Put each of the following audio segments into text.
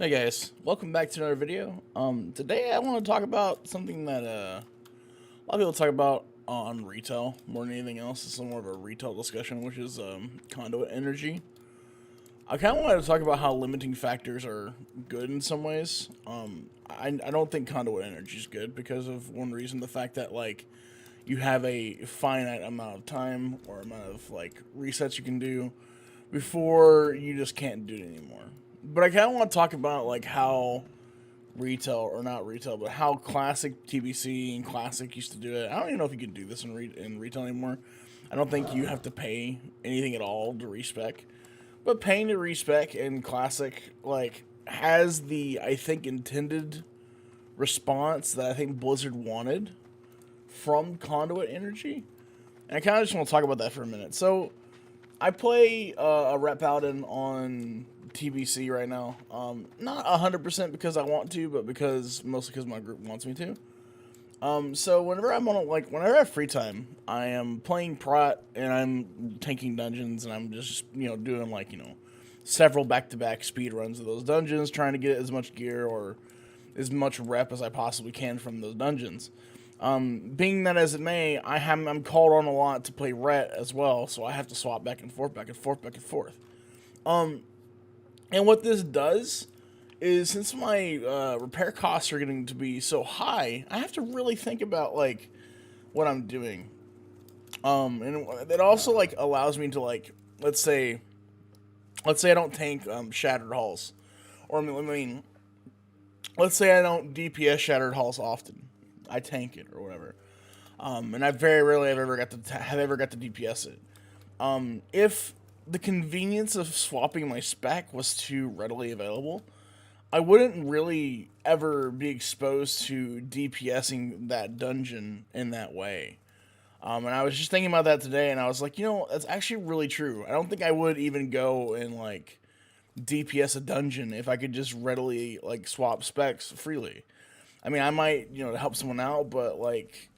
Hey guys, welcome back to another video. Today I want to talk about something that a lot of people talk about on retail more than anything else. It's more of a retail discussion, which is Conduit Energy. I kind of wanted to talk about how limiting factors are good in some ways. I don't think Conduit Energy is good because of one reason, the fact that like you have a finite amount of time or amount of like resets you can do before you just can't do it anymore. But I kind of want to talk about like how retail or not retail, but how classic TBC and classic used to do it. I don't even know if you can do this in retail anymore. I don't think you have to pay anything at all to respec. But paying to respec in classic like has the I think intended response that I think Blizzard wanted from Conduit Energy. And I kind of just want to talk about that for a minute. So I play a Rep Paladin on TBC right now. Not 100% because I want to, but mostly because my group wants me to. So whenever I'm on whenever I have free time, I am playing Prot and I'm tanking dungeons and I'm just doing several back-to-back speed runs of those dungeons, trying to get as much gear or as much rep as I possibly can from those dungeons. Being that as it may, I'm called on a lot to play Ret as well, so I have to swap back and forth, back and forth, back and forth. And what this does is, since my repair costs are getting to be so high, I have to really think about like what I'm doing. And it also like allows me to let's say I don't tank shattered hulls, or I mean, let's say I don't DPS shattered hulls often. I tank it or whatever. And I very rarely have ever got to DPS it. If the convenience of swapping my spec was too readily available, I wouldn't really ever be exposed to DPSing that dungeon in that way. And I was just thinking about that today, and I was like, that's actually really true. I don't think I would even go and like DPS a dungeon if I could just readily like swap specs freely. I mean, I might, help someone out, but like,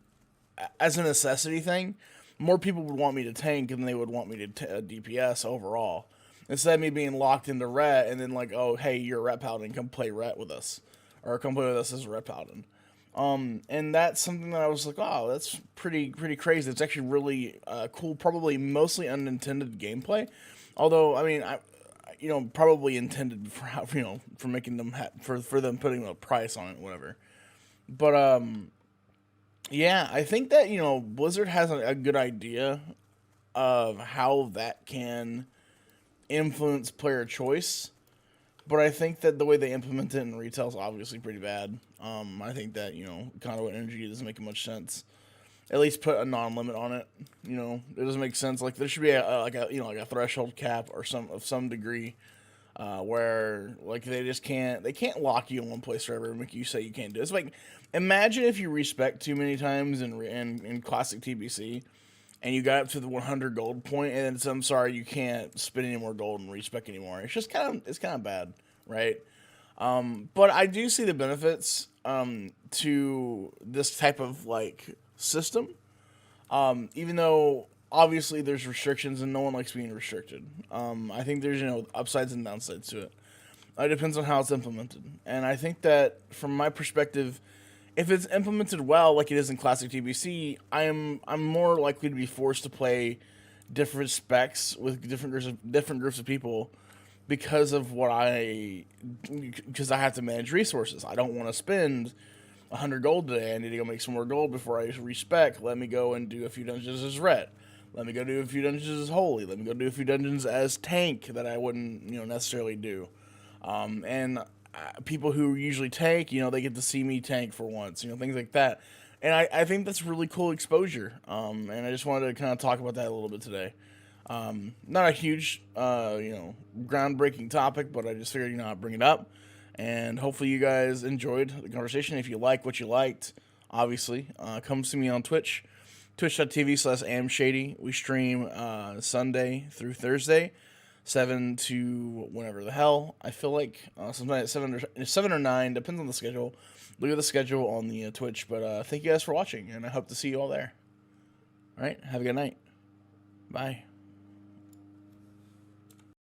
as a necessity thing, more people would want me to tank than they would want me to DPS overall. Instead of me being locked into Ret and then like, oh, hey, you're a Ret Paladin, come play Ret with us. Or come play with us as a Ret Paladin. And that's something that I was like, oh, that's pretty crazy. It's actually really cool, probably mostly unintended gameplay. Although, I mean, probably intended for how, for making them, for them putting a price on it, whatever. But yeah, I think that Blizzard has a good idea of how that can influence player choice, but I think that the way they implement it in retail is obviously pretty bad. I think that Conduit Energy doesn't make much sense. At least put a non-limit on it. It doesn't make sense. Like there should be a threshold cap or some degree. Where like they can't lock you in one place forever and make you say you can't do it. It's like, imagine if you respec too many times in classic TBC and you got up to the 100 gold point and then I'm sorry, you can't spend any more gold and respec anymore. It's just kind of bad, right? But I do see the benefits to this type of like system, even though obviously there's restrictions and no one likes being restricted. I think there's upsides and downsides to it. It depends on how it's implemented, and I think that from my perspective, if it's implemented well, like it is in classic TBC, I'm more likely to be forced to play different specs with different groups of people because of because I have to manage resources. I don't want to spend 100 gold today. I need to go make some more gold before I respec. Let me go and do a few dungeons as Ret. Let me go do a few dungeons as Holy. Let me go do a few dungeons as Tank that I wouldn't, necessarily do. And people who usually tank, they get to see me tank for once, things like that. And I think that's really cool exposure. And I just wanted to kind of talk about that a little bit today. Not a huge, groundbreaking topic, but I just figured, I'd bring it up. And hopefully you guys enjoyed the conversation. If you like what you liked, obviously, come see me on Twitch. Twitch.tv/amshady. We stream Sunday through Thursday, 7 to whenever the hell I feel like. Sometimes at 7 or 9, depends on the schedule. Look at the schedule on the Twitch. But thank you guys for watching, and I hope to see you all there. All right, have a good night. Bye.